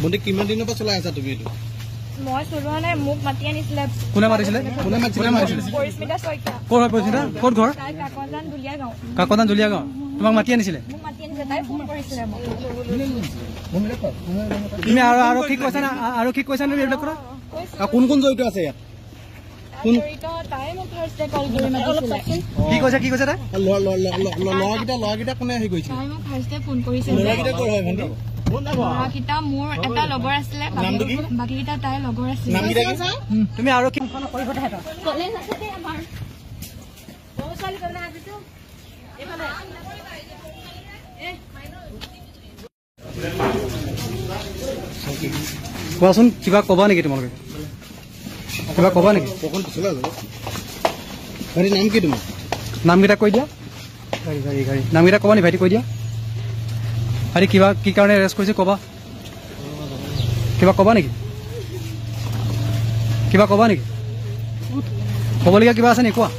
বন্ধু কিমান দিনৰ পৰা চলাই আছা তুমি এইটো মই চলোৱা নাই মোক মাতি আনিছিলে কোনে মাতিছিলে পৰিস্মিতা শইকীয়া ক'ত হয় পৰিস্মিতা ক'ত ঘৰ তাই কাকজান দুলীয়া গাঁও তোমাক মাতি আনিছিলে মোক মাতি আনিছিলে তাই ফোন কৰিছিলে মোক তুমি আৰক্ষীক কৈছা নে এইবিলাক কৰা কোন কোন জড়িত আছে ইয়াত তাই মোক ফাৰ্ষ্টে কল কৰি মাতিছিলে কি কৈছে তাই ল'ৰাকেইটা কোনে হেৰি কৰিছে তাই মোক ফাৰ্ষ্টে ফোন কৰিছিলে ল'ৰাকেইটা ক'ৰ হয় ভণ্টি ল'ৰাকেইটা মোৰ এটা লগৰ আছিলে বাকীকেইটা তাইৰ লগৰ আছিলে তুমি আৰক্ষী কোৱাচোন কিবা ক'বা নেকি তোমালোকে কিবা ক'বা নেকি নাম কি তোমাৰ নামকেইটা কৈ দিয়া গাড়ী নামকেইটা ক'বা নি ভাইটি কৈ দিয়া আৰে কিবা কি কাৰণে এৰেষ্ট কৰিছে ক'বা কিবা ক'বা নেকি ক'বলগীয়া কিবা আছে নেকি কোৱা